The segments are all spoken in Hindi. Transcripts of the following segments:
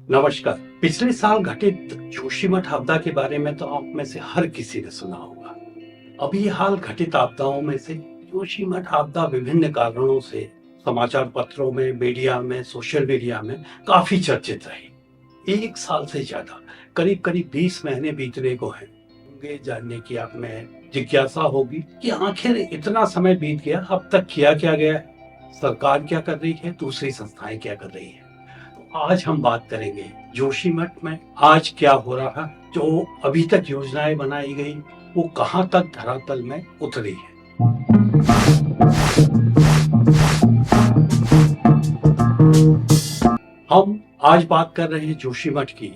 नमस्कार। पिछले साल घटित जोशीमठ आपदा के बारे में तो आप में से हर किसी ने सुना होगा। अभी हाल घटित आपदाओं में से जोशीमठ आपदा विभिन्न कारणों से समाचार पत्रों में, मीडिया में, सोशल मीडिया में काफी चर्चित रही। एक साल से ज्यादा, करीब करीब 20 महीने बीतने को हैं। होंगे जानने की आप में जिज्ञासा होगी कि आखिर इतना समय बीत गया, अब तक किया क्या गया है, सरकार क्या कर रही है, दूसरी संस्थाएं क्या कर रही है। आज हम बात करेंगे जोशीमठ में आज क्या हो रहा, जो अभी तक योजनाएं बनाई गई वो कहां तक धरातल में उतरी है। हम आज बात कर रहे हैं जोशीमठ की,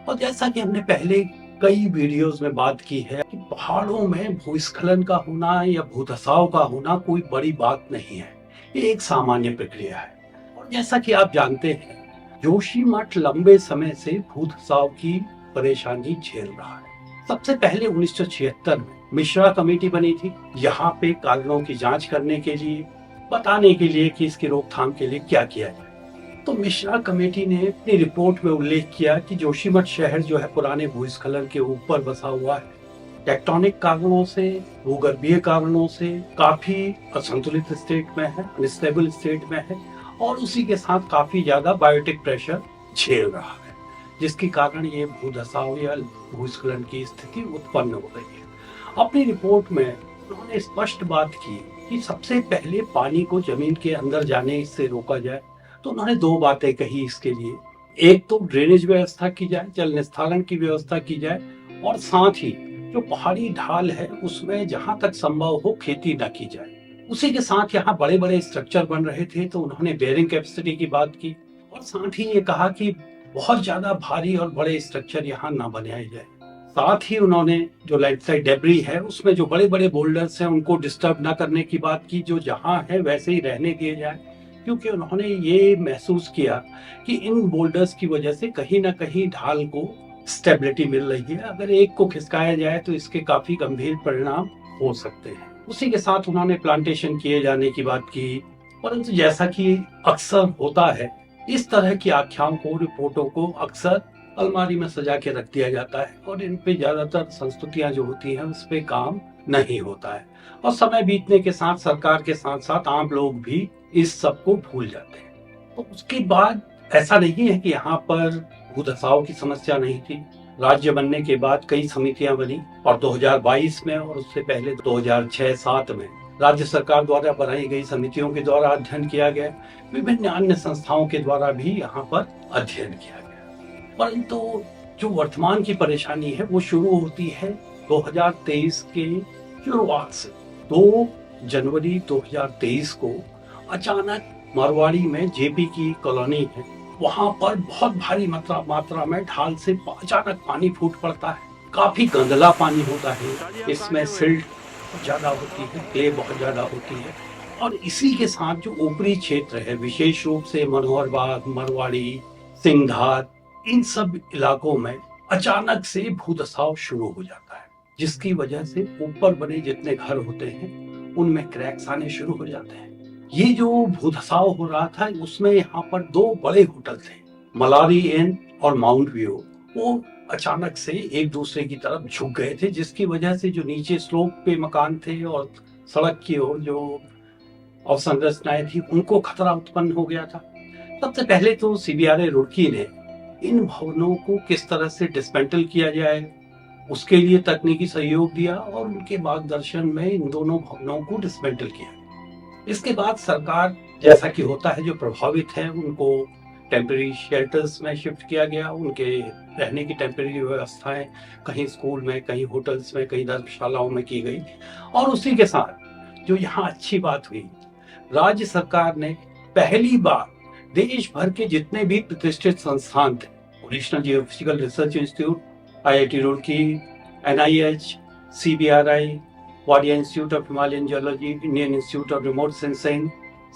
और जैसा कि हमने पहले कई वीडियोस में बात की है कि पहाड़ों में भूस्खलन का होना या भूधसाव का होना कोई बड़ी बात नहीं है, ये एक सामान्य प्रक्रिया है। और जैसा कि आप जानते हैं, जोशीमठ लंबे समय से भूधसाव की परेशानी झेल रहा है। सबसे पहले 1976 में मिश्रा कमेटी बनी थी, यहाँ पे कारणों की जांच करने के लिए, बताने के लिए कि इसकी रोकथाम के लिए क्या किया जाए। तो मिश्रा कमेटी ने अपनी रिपोर्ट में उल्लेख किया कि जोशीमठ शहर जो है पुराने भूस्खलन के ऊपर बसा हुआ है। टेक्टोनिक कारणों से, भूगर्भीय कारणों से काफी असंतुलित स्टेट में है, अनस्टेबल स्टेट में है, और उसी के साथ काफी ज्यादा बायोटिक प्रेशर झेल रहा है, जिसके कारण ये भूधसाव या भूस्खलन की स्थिति उत्पन्न हो रही है। अपनी रिपोर्ट में उन्होंने स्पष्ट बात की कि सबसे पहले पानी को जमीन के अंदर जाने से रोका जाए। तो उन्होंने दो बातें कही इसके लिए। एक तो ड्रेनेज व्यवस्था की जाए, जल निस्तारण की व्यवस्था की जाए, और साथ ही जो पहाड़ी ढाल है उसमें जहां तक संभव हो खेती न की जाए। उसी के साथ यहाँ बड़े बड़े स्ट्रक्चर बन रहे थे, तो उन्होंने बेयरिंग कैपेसिटी की बात की, और साथ ही ये कहा कि बहुत ज्यादा भारी और बड़े स्ट्रक्चर यहाँ ना बनाए जाए। साथ ही उन्होंने जो लैंडस्लाइड डेब्री है उसमें जो बड़े बड़े बोल्डर्स हैं उनको डिस्टर्ब ना करने की बात की, जो जहाँ है वैसे ही रहने दिए जाए, क्योंकि उन्होंने ये महसूस किया कि इन बोल्डर्स की वजह से कहीं ना कहीं ढाल को स्टेबिलिटी मिल रही है। अगर एक को खिसकाया जाए तो इसके काफी गंभीर परिणाम हो सकते हैं। उसी के साथ उन्होंने प्लांटेशन किए जाने की बात की, परंतु जैसा कि अक्सर होता है, इस तरह की आख्याओं को, रिपोर्टों को अक्सर अलमारी में सजा के रख दिया जाता है, और इन पे ज्यादातर संस्तुतियां जो होती हैं उस पे काम नहीं होता है। और समय बीतने के साथ सरकार के साथ साथ आम लोग भी इस सब को भूल जाते हैं। तो उसके बाद ऐसा नहीं है कि यहाँ पर भूधसाव की समस्या नहीं थी। राज्य बनने के बाद कई समितियां बनी, और 2022 में और उससे पहले 2006-07 में राज्य सरकार द्वारा बनाई गई समितियों के द्वारा अध्ययन किया गया। विभिन्न अन्य संस्थाओं के द्वारा भी यहाँ पर अध्ययन किया गया। परंतु जो वर्तमान की परेशानी है वो शुरू होती है 2023 के शुरुआत से। 2 जनवरी 2023 को अचानक मारवाड़ी में जेपी की कॉलोनी है, वहां पर बहुत भारी मात्रा में ढाल से अचानक पानी फूट पड़ता है। काफी गंदला पानी होता है, इसमें सिल्ट ज्यादा होती है, क्ले बहुत ज्यादा होती है, और इसी के साथ जो ऊपरी क्षेत्र है, विशेष रूप से मनोहर बाग, मरवाड़ी, सिंघार, इन सब इलाकों में अचानक से भूधसाव शुरू हो जाता है, जिसकी वजह से ऊपर बने जितने घर होते हैं उनमें क्रैक्स आने शुरू हो जाते हैं। ये जो भूधसाव हो रहा था उसमें यहाँ पर 2 बड़े होटल थे, मलारी इन और माउंट व्यू, वो अचानक से एक दूसरे की तरफ झुक गए थे, जिसकी वजह से जो नीचे स्लोप पे मकान थे और सड़क की ओर जो अवसंरचनाएं थी उनको खतरा उत्पन्न हो गया था। सबसे पहले तो सीबीआरए रुड़की ने इन भवनों को किस तरह से डिस्मेंटल किया जाए उसके लिए तकनीकी सहयोग दिया, और उनके मार्गदर्शन में इन दोनों भवनों को डिस्मेंटल किया। इसके बाद सरकार, जैसा कि होता है, जो प्रभावित है उनको टेम्पररी शेल्टर्स में शिफ्ट किया गया। उनके रहने की टेम्पररी व्यवस्थाएं कहीं स्कूल में, कहीं होटल्स में, कहीं धर्मशालाओं में की गई। और उसी के साथ जो यहाँ अच्छी बात हुई, राज्य सरकार ने पहली बार देश भर के जितने भी प्रतिष्ठित संस्थान थे, National Geophysical Research Institute, IIT Roorkee, NIH, CBRI, Wadia Institute of Himalayan Geology, Indian Institute of Remote Sensing,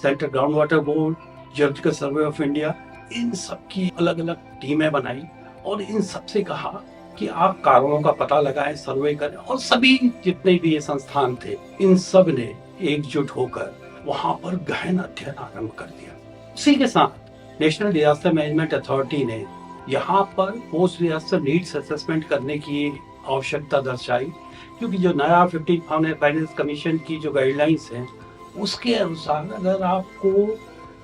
Central Ground Water Board, Geological Survey of India, इन सब की अलग अलग टीमें बनाई, और इन सब से कहा कि आप कारणों का पता लगाएं, सर्वे करें। और सभी जितने भी ये संस्थान थे, इन सब ने एकजुट होकर वहां पर गहन अध्ययन आरंभ कर दिया। उसी के साथ नेशनल डिजास्टर मैनेजमेंट अथॉरिटी ने यहाँ पर पोस्ट डिजास्टर नीड्स असेसमेंट करने की आवश्यकता दर्शाई, क्योंकि जो नया 15th फाइनेंस कमीशन की जो गाइडलाइंस हैं उसके अनुसार अगर आपको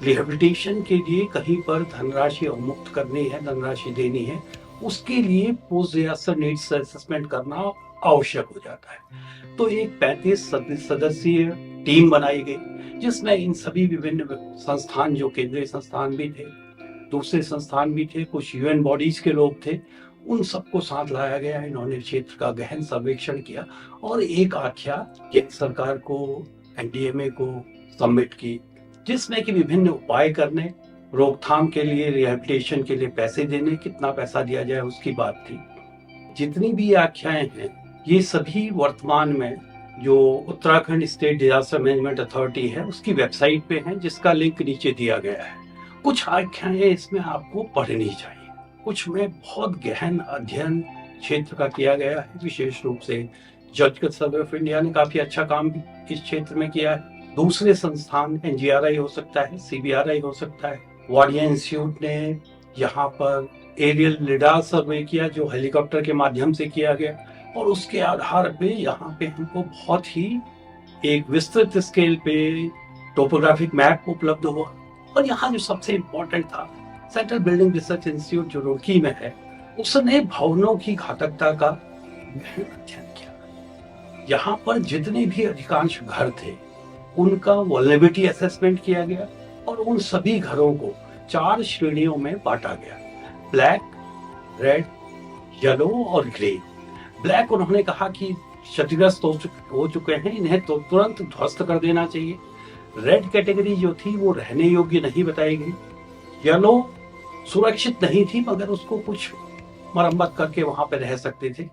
रिहेबिलिटेशन के लिए कहीं पर धनराशि अवमुक्त करनी है, धनराशि देनी है, उसके लिए पोस्ट डिजास्टर नीड्स असेसमेंट करना आवश्यक हो जाता है। तो एक 35 सदस्यीय टीम बनाई गई जिसमें इन सभी विभिन्न संस्थान, जो केंद्रीय संस्थान भी थे, दूसरे संस्थान भी थे, कुछ यूएन बॉडीज के लोग थे, उन सबको साथ लाया गया। इन्होंने क्षेत्र का गहन सर्वेक्षण किया और एक आख्या केंद्र सरकार को, एनडीएमए को सबमिट की, जिसमें कि विभिन्न उपाय करने, रोकथाम के लिए, रिहेबिलिटेशन के लिए पैसे देने, कितना पैसा दिया जाए उसकी बात थी। जितनी भी आख्याएं हैं ये सभी वर्तमान में जो Uttarakhand state disaster management authority है उसकी वेबसाइट पे हैं, जिसका लिंक नीचे दिया गया है। कुछ आख्याएं इसमें आपको पढ़नी चाहिए, कुछ में बहुत गहन अध्ययन क्षेत्र का किया गया है। विशेष रूप से जलजगत सर्वे ऑफ इंडिया ने काफी अच्छा काम इस क्षेत्र में किया है। दूसरे संस्थान, एनजीआरआई हो सकता है, सीबीआरआई हो सकता है, वाडिया इंस्टीट्यूट ने यहाँ पर एरियल लिडार सर्वे किया जो हेलीकॉप्टर के माध्यम से किया गया, और उसके आधार पे यहाँ पे हमको बहुत ही एक विस्तृत स्केल पे टोपोग्राफिक मैप उपलब्ध हुआ। और यहाँ जो सबसे इम्पोर्टेंट था, सेंट्रल बिल्डिंग रिसर्च इंस्टीट्यूट जो रुड़की में है, उसने भवनों की घातकता का अध्ययन किया। यहाँ पर जितने भी अधिकांश घर थे उनका वल्नरेबिलिटी असेसमेंट किया गया और उन सभी घरों को 4 श्रेणियों में बांटा गया, ब्लैक, रेड, येलो और ग्रे। ब्लैक उन्होंने कहा कि क्षतिग्रस्त हो चुके हैं, इन्हें तो तुरंत ध्वस्त कर देना चाहिए। रेड कैटेगरी जो थी वो रहने योग्य नहीं बताई गई। येलो सुरक्षित नहीं थी मगर उसको कुछ मरम्मत करके वहां पे रह सकते थे,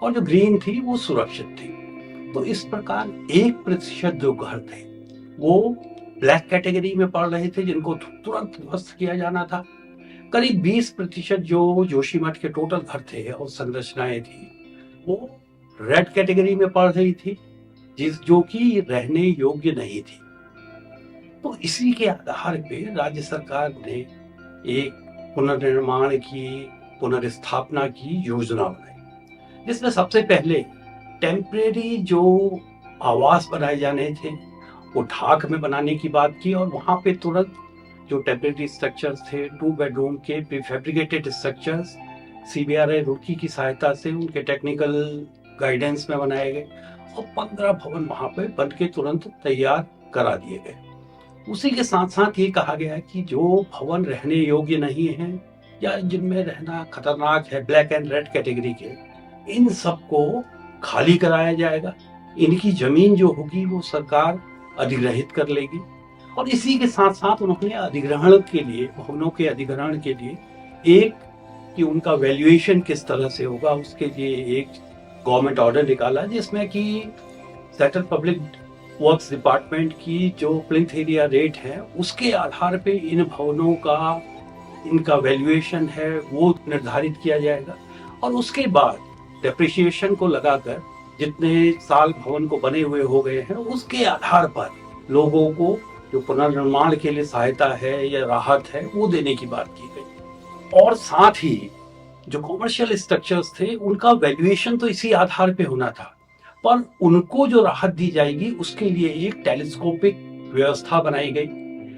और जो ग्रीन थी वो सुरक्षित थी। तो इस प्रकार 1% जो घर थे वो ब्लैक कैटेगरी में पड़ रहे थे, जिनको तुरंत ध्वस्त किया जाना था। करीब 20% जो जोशीमठ के टोटल घर थे और संरचनाएं थी वो रेड कैटेगरी में पड़ रही थी, जो कि रहने योग्य नहीं थी। तो इसी के आधार पे राज्य सरकार ने एक पुनर्निर्माण की, पुनर्स्थापना की योजना बनाई, जिसमें सबसे पहले टेम्परेरी जो आवास बनाए जाने थे वो ढाक में बनाने की बात की, और वहां पे तुरंत जो टेम्परेरी स्ट्रक्चर्स थे 2 बेडरूम के प्रीफैब्रिकेटेड स्ट्रक्चर्स सीबीआरआई रुड़की की सहायता से उनके टेक्निकल गाइडेंस में बनाए गए, और 15 भवन वहां पे बन के तुरंत तैयार करा दिए गए। उसी के साथ साथ ये कहा गया कि जो भवन रहने योग्य नहीं है या जिनमें रहना खतरनाक है, ब्लैक एंड रेड कैटेगरी के, इन सबको खाली कराया जाएगा। इनकी जमीन जो होगी वो सरकार अधिग्रहित कर लेगी, और इसी के साथ साथ उन्होंने अधिग्रहण के लिए, भवनों के अधिग्रहण के लिए एक कि उनका वैल्यूएशन किस तरह से होगा उसके लिए एक गवर्नमेंट ऑर्डर निकाला, जिसमें कि सेंट्रल पब्लिक वर्क्स डिपार्टमेंट की जो प्लिंथ एरिया रेट है उसके आधार पे इन भवनों का, इनका वैल्यूएशन है वो निर्धारित किया जाएगा, और उसके बाद डेप्रिसिएशन को लगाकर जितने साल भवन को बने हुए हो गए हैं उसके आधार पर लोगों को जो पुनर्निर्माण के लिए सहायता है या राहत है वो देने की बात की गई। और साथ ही जो कॉमर्शियल स्ट्रक्चर्स थे उनका वैल्यूएशन तो इसी आधार पे होना था, पर उनको जो राहत दी जाएगी उसके लिए एक टेलीस्कोपिक व्यवस्था बनाई गई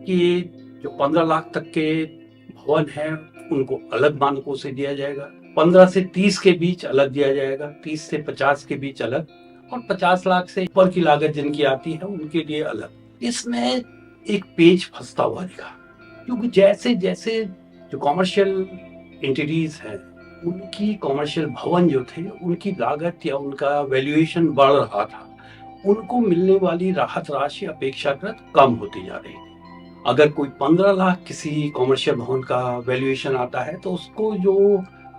कि जो 15 लाख तक के भवन हैं उनको अलग मानकों से दिया जाएगा, 15 से 30 के बीच अलग दिया जाएगा, 30 से 50 के बीच अलग, और 50 लाख से ऊपर की लागत जिनकी आती है उनके लिए अलग। इसमें एक पेज फंसता हुआ दिखा, क्योंकि जैसे जैसे जो कॉमर्शियल एंटिटीज हैं उनकी कॉमर्शियल भवन जो थे उनकी लागत या उनका वैल्यूएशन बढ़ रहा था, उनको मिलने वाली राहत राशि अपेक्षाकृत कम होती जा रही थी। अगर कोई 15 लाख किसी कॉमर्शियल भवन का वैल्यूएशन आता है तो उसको जो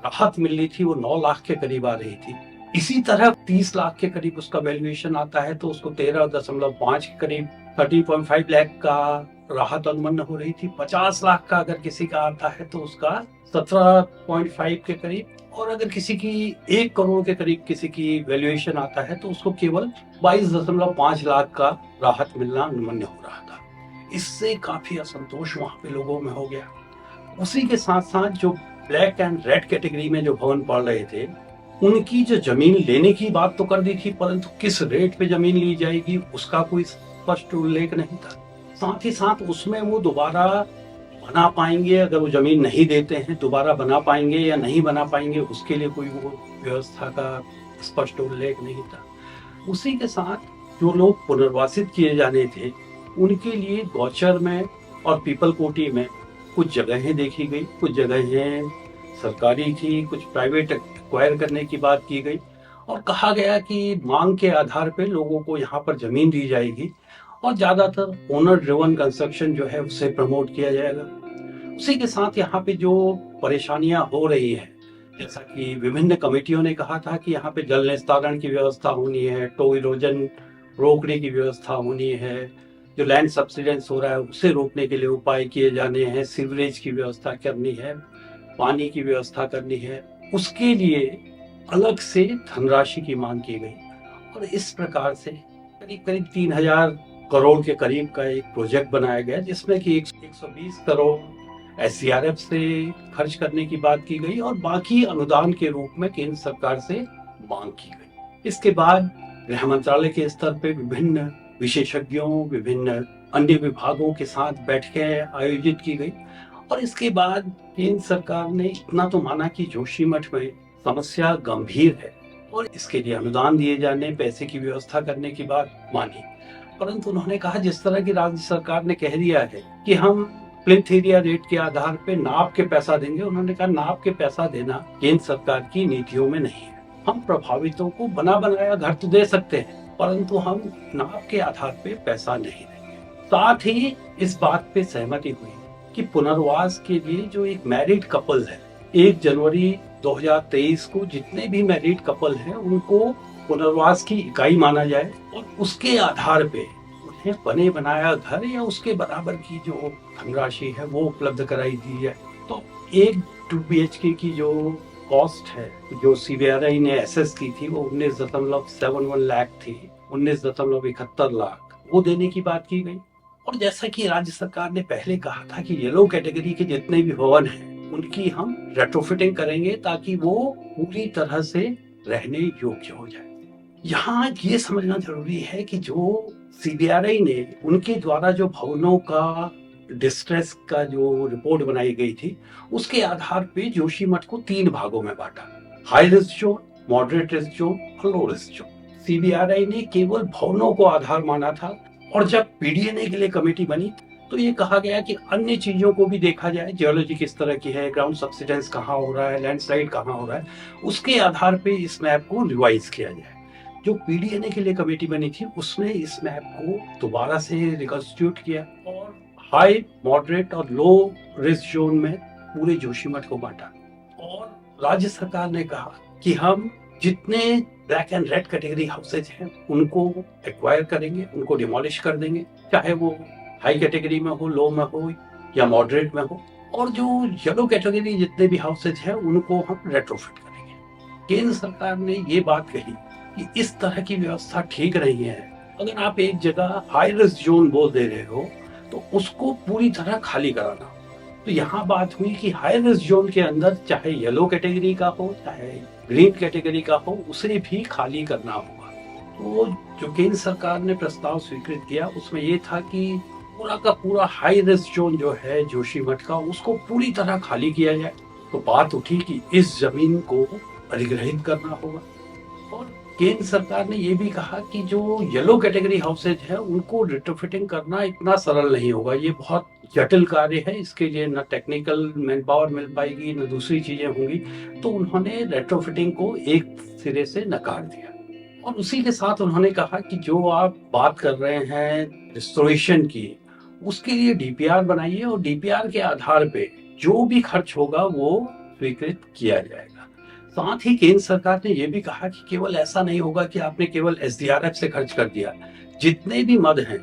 राहत मिल रही थी वो 9 लाख के करीब आ रही थी। इसी तरह 30 लाख के करीब उसका वैल्यूएशन आता है तो उसको 13.5 के करीब 13.5 लाख का राहत अनुमन्न हो रही थी। 50 लाख का अगर किसी का आता है तो उसका 17.5 के करीब, और अगर किसी की 1 करोड़ के करीब किसी की वैल्यूएशन आता है तो उसको केवल 22.5 लाख का राहत मिलना अनुमन्य हो रहा था। इससे काफी असंतोष वहां पे लोगों में हो गया। उसी के साथ साथ जो ब्लैक एंड रेड कैटेगरी में जो भवन पड़ रहे थे उनकी जो जमीन लेने की बात तो कर दी थी, परंतु किस रेट पे जमीन ली जाएगी उसका कोई स्पष्ट उल्लेख नहीं था। साथ ही साथ उसमें वो दोबारा बना पाएंगे, अगर वो जमीन नहीं देते हैं दोबारा बना पाएंगे या नहीं बना पाएंगे, उसके लिए कोई वो व्यवस्था का स्पष्ट उल्लेख नहीं था। उसी के साथ जो लोग पुनर्वासित किए जाने थे उनके लिए गौचर में और पीपल कोटी में कुछ जगहें देखी गई, कुछ जगहें सरकारी थी, कुछ प्राइवेट एक्वायर करने की बात की गई और कहा गया कि मांग के आधार पर लोगों को यहाँ पर जमीन दी जाएगी और ज्यादातर ओनर ड्रिवन कंस्ट्रक्शन जो है उसे प्रमोट किया जाएगा। उसी के साथ यहाँ पे जो परेशानियां हो रही है, जैसा कि विभिन्न कमेटियों ने कहा था कि यहाँ पे जल निस्तारण की व्यवस्था होनी है, टो इरोजन रोकने की व्यवस्था होनी है, जो लैंड सब्सिडेंस हो रहा है उसे रोकने के लिए उपाय किए जाने हैं, सीवरेज की व्यवस्था करनी है, पानी की व्यवस्था करनी है, उसके लिए अलग से धनराशि की मांग की गई और इस प्रकार से करीब करीब 3000 करोड़ के करीब का एक प्रोजेक्ट बनाया गया जिसमें कि 120 करोड़ SCRF से खर्च करने की बात की गई और बाकी अनुदान के रूप में केंद्र सरकार से मांग की गई। इसके बाद गृह मंत्रालय के स्तर पे विभिन्न विशेषज्ञों, विभिन्न अन्य विभागों के साथ बैठकें आयोजित की गई और इसके बाद केंद्र सरकार ने इतना तो माना कि जोशीमठ में समस्या गंभीर है और इसके लिए अनुदान दिए जाने, पैसे की व्यवस्था करने की बात मानी। परंतु उन्होंने कहा जिस तरह की राज्य सरकार ने कह दिया है कि हम प्लिंथ एरिया रेट के आधार पे नाप के पैसा देंगे, उन्होंने कहा नाप के पैसा देना केंद्र सरकार की नीतियों में नहीं है। हम प्रभावितों को बना बनाया घर तो दे सकते हैं परंतु हम नाप के आधार पे पैसा नहीं देंगे। साथ ही इस बात पे सहमति हुई कि पुनर्वास के लिए जो एक मैरिड कपल है, 1 जनवरी 2023 को जितने भी मैरिड कपल हैं उनको पुनर्वास की इकाई माना जाए और उसके आधार पे उन्हें बने बनाया घर या उसके बराबर की जो धनराशि है वो उपलब्ध कराई दी जाए। तो एक 2 BHK की जो कॉस्ट है जो CBRI ने एसेस की थी वो 19.71 लाख थी, 19.71 लाख वो देने की बात की गई। और जैसा कि राज्य सरकार ने पहले कहा था कि येलो कैटेगरी के जितने भी भवन हैं उनकी हम रेट्रोफिटिंग करेंगे ताकि वो पूरी तरह से रहने योग्य हो जाए। यहाँ ये समझना जरूरी है कि जो CBRI ने उनके द्वारा जो भवनों का डिस्ट्रेस का जो रिपोर्ट बनाई गई थी उसके आधार पे जोशीमठ को 3 भागों में बांटा, high risk zone, moderate risk zone और लो रिस्क जोन। CBRI ने केवल भवनों को आधार माना था और जब PDNA के लिए कमेटी बनी तो ये कहा गया कि अन्य चीजों को भी देखा जाए, जियोलॉजी किस तरह की है, ग्राउंड सब्सिडेंस कहाँ हो रहा है, लैंडस्लाइड कहाँ हो रहा है, उसके आधार पे इस मैप को रिवाइज किया जाए। जो PDNA के लिए कमेटी बनी थी उसने इस मैप को दोबारा से रिकंस्टिट्यूट किया और हाई, मॉडरेट और लो रिस्क जोन में पूरे जोशीमठ को बांटा और राज्य सरकार ने कहा कि हम जितने black and red category houses हैं उनको एक्वायर करेंगे, उनको डिमोलिश कर देंगे, चाहे वो हाई कैटेगरी में हो, लो में हो या मॉडरेट में हो, और जो येलो कैटेगरी जितने भी हाउसेज हैं उनको हम रेट्रोफिट करेंगे। केंद्र सरकार ने ये बात कही कि इस तरह की व्यवस्था ठीक नहीं है। अगर आप एक जगह हाई रिस्क जोन बोल दे रहे हो तो उसको पूरी तरह खाली कराना। तो यहाँ बात हुई कि हाई रिस्क जोन के अंदर चाहे येलो कैटेगरी का हो चाहे ग्रीन कैटेगरी का हो उसे भी खाली करना होगा। तो जो केंद्र सरकार ने प्रस्ताव स्वीकृत किया उसमें ये था कि पूरा का पूरा हाई रिस्क जोन जो है जोशीमठ का उसको पूरी तरह खाली किया जाए। तो बात उठी कि इस जमीन को अधिग्रहित करना होगा और केंद्र सरकार ने ये भी कहा कि जो येलो कैटेगरी हाउसेज है उनको रेट्रोफिटिंग करना इतना सरल नहीं होगा, ये बहुत जटिल कार्य है, इसके लिए न टेक्निकल मैन पावर मिल पाएगी न दूसरी चीजें होंगी। तो उन्होंने रेट्रोफिटिंग को एक सिरे से नकार दिया और उसी के साथ उन्होंने कहा कि जो आप बात कर रहे हैं रिस्टोरेशन की उसके लिए DPR बनाइए और DPR के आधार पे जो भी खर्च होगा वो स्वीकृत किया जाएगा। साथ ही केंद्र सरकार ने यह भी कहा कि केवल ऐसा नहीं होगा कि आपने केवल SDRF से खर्च कर दिया, जितने भी मद हैं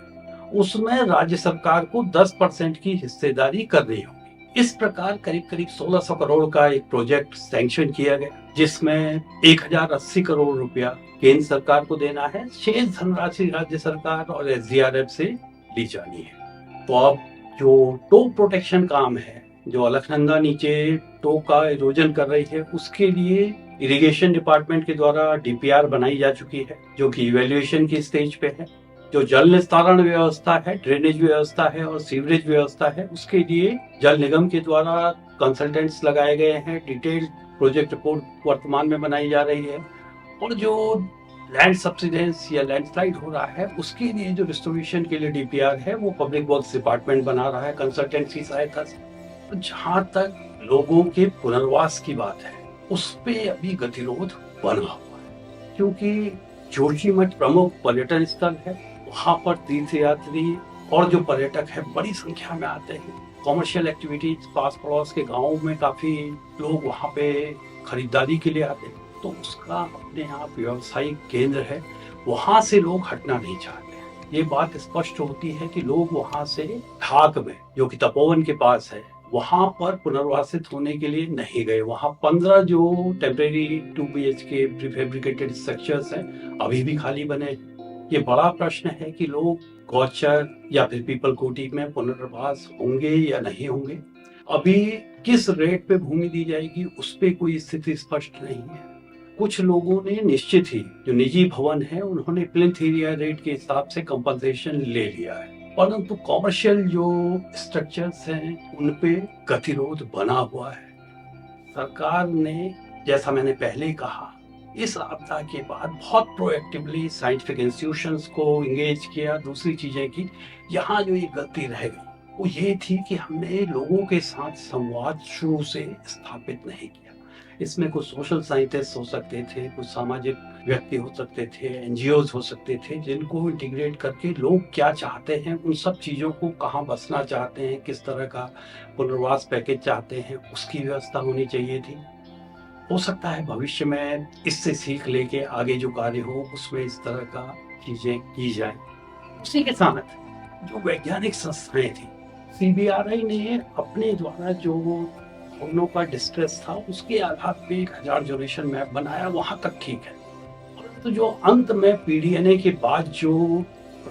उसमें राज्य सरकार को 10% की हिस्सेदारी करनी होगी। इस प्रकार करीब करीब 1600 करोड़ का एक प्रोजेक्ट सैंक्शन किया गया जिसमें 1080 करोड़ रुपया केंद्र सरकार को देना है, शेष धनराशि राज्य सरकार और SDRF से ली जानी है। तो अब जो टो प्रोटेक्शन काम है, जो अलकनंदा नीचे तो का इरोजन कर रही है, उसके लिए इरिगेशन डिपार्टमेंट के द्वारा डीपीआर बनाई जा चुकी है, जो कि इवैल्यूएशन की स्टेज पे है। जो जल निस्तारण व्यवस्था है, ड्रेनेज व्यवस्था है और सीवरेज व्यवस्था है, उसके लिए जल निगम के द्वारा कंसल्टेंट्स लगाए गए हैं। डिटेल्ड प्रोजेक्ट रिपोर्ट वर्तमान में बनाई जा रही है। और जो लैंड सब्सिडेंस या लैंडस्लाइड हो रहा है, उसके लिए जो रिस्टोरेशन के लिए डीपीआर है, वो पब्लिक वर्क्स डिपार्टमेंट बना रहा है कंसल्टेंसी सहायता से। तो जहां तक लोगों के पुनर्वास की बात है, उस पे अभी गतिरोध बना हुआ है, क्योंकि जोशीमठ प्रमुख पर्यटन स्थल है। वहां पर तीर्थ यात्री और जो पर्यटक है बड़ी संख्या में आते हैं। कॉमर्शियल एक्टिविटीज, पास पड़ोस के गाँव में काफी लोग वहां पे खरीदारी के लिए आते हैं, तो उसका अपने आप व्यवसायिक केंद्र है, वहां से लोग हटना नहीं चाहते हैं। ये बात स्पष्ट होती है कि लोग वहां से ढाक में, जो कि तपोवन के पास है, वहां पर पुनर्वासित होने के लिए नहीं गए। वहां 15 जो टेम्परेरी 2 BHK प्रीफेब्रिकेटेड स्ट्रक्चर्स हैं, अभी भी खाली बने। ये बड़ा प्रश्न है कि लोग गौचर या फिर पीपल कोटी में पुनर्वास होंगे या नहीं होंगे। अभी किस रेट पे भूमि दी जाएगी, उस पे कोई स्थिति स्पष्ट नहीं है। कुछ लोगों ने निश्चित ही, जो निजी भवन है, उन्होंने प्लिंथ एरिया रेट के हिसाब से कंपनसेशन ले लिया है, परंतु कॉमर्शियल जो स्ट्रक्चर्स हैं उन पे गतिरोध बना हुआ है। सरकार ने, जैसा मैंने पहले कहा, इस आपदा के बाद बहुत प्रोएक्टिवली साइंटिफिक इंस्टीट्यूशंस को इंगेज किया, दूसरी चीजें की। यहाँ जो ये गलती रह गई वो ये थी कि हमने लोगों के साथ संवाद शुरू से स्थापित नहीं किया। इसमें कुछ सोशल साइंटिस्ट हो सकते थे, कुछ सामाजिक व्यक्ति हो सकते थे, एनजीओज हो सकते थे, जिनको इंटीग्रेट करके लोग क्या चाहते हैं, उन सब चीज़ों को, कहाँ बसना चाहते हैं, किस तरह का पुनर्वास पैकेज चाहते हैं, उसकी व्यवस्था होनी चाहिए थी। हो सकता है भविष्य में इससे सीख लेके आगे जो कार्य हो उसमें इस तरह का चीज़ें की जाए। उसी के साथ जो वैज्ञानिक संस्थाएं थी, CBRI ने अपने द्वारा जो भवनों का डिस्ट्रेस था उसके आधार पे 1000 जोनेशन मैप बनाया, वहां तक ठीक है। तो जो अंत में PDNA के बाद जो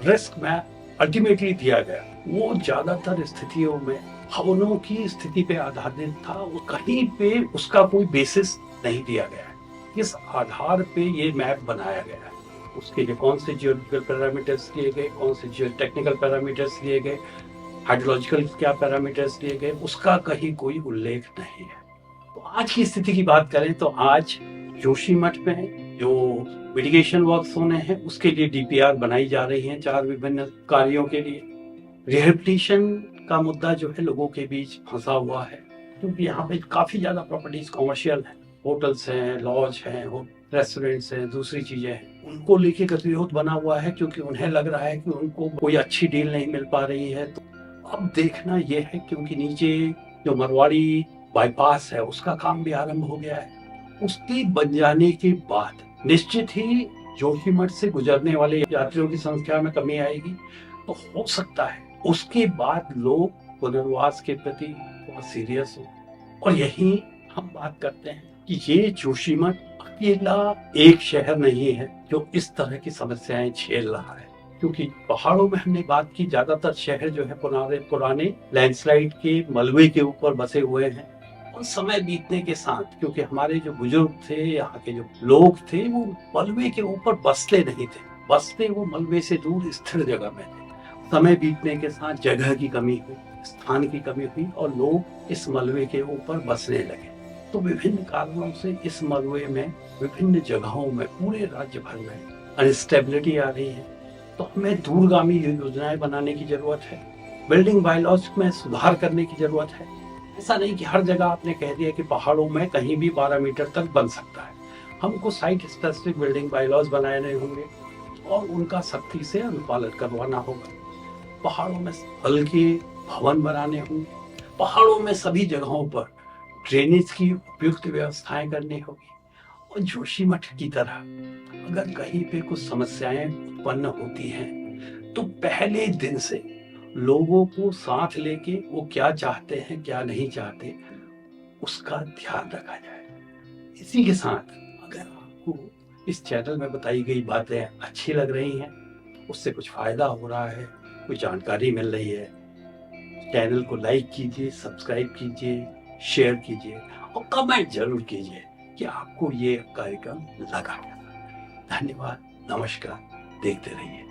रिस्क मैप अल्टीमेटली दिया गया, वो ज्यादातर स्थितियों में भवनों की स्थिति पे आधारित था। वो कहीं पे उसका कोई बेसिस नहीं दिया गया है, किस आधार पे ये मैप बनाया गया है, उसके लिए कौन से जियोलॉजिकल पैरामीटर्स लिए गए, कौन से जियोटेक्निकल पैरामीटर्स लिए गए, हाइड्रोलॉजिकल क्या पैरामीटर्स दिए गए, उसका कहीं कोई उल्लेख नहीं है। तो आज की स्थिति की बात करें तो आज जोशीमठ में जो मिटिगेशन वर्क्स होने हैं उसके लिए डीपीआर बनाई जा रही हैं 4 विभिन्न कार्यों के लिए। रिहेबिलिटेशन का मुद्दा जो है लोगों के बीच फंसा हुआ है, क्योंकि यहाँ पे काफी ज्यादा प्रॉपर्टीज कॉमर्शियल है, होटल्स हैं, लॉज हैं, रेस्टोरेंट्स हैं, दूसरी चीजें हैं, उनको लेके गतिरोध बना हुआ है, क्योंकि उन्हें लग रहा है कि उनको कोई अच्छी डील नहीं मिल पा रही है। तो अब देखना यह है, क्योंकि नीचे जो मरवाड़ी बाईपास है उसका काम भी आरंभ हो गया है, उसके बन जाने के बाद निश्चित ही जोशीमठ से गुजरने वाले यात्रियों की संख्या में कमी आएगी। तो हो सकता है उसके बाद लोग पुनर्वास के प्रति बहुत सीरियस हो। और यही हम बात करते हैं कि ये जोशीमठ अकेला एक शहर नहीं है जो इस तरह की समस्याएं झेल रहा है, क्योंकि पहाड़ों में हमने बात की, ज्यादातर शहर जो है पुराने लैंडस्लाइड के मलबे के ऊपर बसे हुए हैं। और समय बीतने के साथ, क्योंकि हमारे जो बुजुर्ग थे, यहाँ के जो लोग थे, वो मलबे के ऊपर बसते नहीं थे, बसते वो मलबे से दूर स्थिर जगह में थे। समय बीतने के साथ जगह की कमी हुई, स्थान की कमी हुई और लोग इस मलबे के ऊपर बसने लगे। तो विभिन्न कारणों से इस मलबे में, विभिन्न जगहों में, पूरे राज्य भर में अनस्टेबिलिटी आ रही है। तो हमें दूरगामी योजनाएं बनाने की जरूरत है, बिल्डिंग बायलॉज में सुधार करने की जरूरत है। ऐसा नहीं कि हर जगह आपने कह दिया कि पहाड़ों में कहीं भी 12 मीटर तक बन सकता है। हमको साइट स्पेसिफिक बिल्डिंग बायलॉज बनाने होंगे और उनका सख्ती से अनुपालन करवाना होगा। पहाड़ों में हल्के भवन बनाने होंगे, पहाड़ों में सभी जगहों पर ड्रेनेज की उपयुक्त व्यवस्थाएं करनी होगी। और जोशीमठ की तरह अगर कहीं पे कुछ समस्याएं उत्पन्न होती हैं तो पहले दिन से लोगों को साथ लेके वो क्या चाहते हैं, क्या नहीं चाहते, उसका ध्यान रखा जाए। इसी के साथ अगर आपको इस चैनल में बताई गई बातें अच्छी लग रही हैं, उससे कुछ फायदा हो रहा है, कोई जानकारी मिल रही है, चैनल को लाइक कीजिए, सब्सक्राइब कीजिए, शेयर कीजिए और कमेंट जरूर कीजिए कि आपको ये कार्यक्रम लगा क्या। धन्यवाद, नमस्कार, देखते रहिए।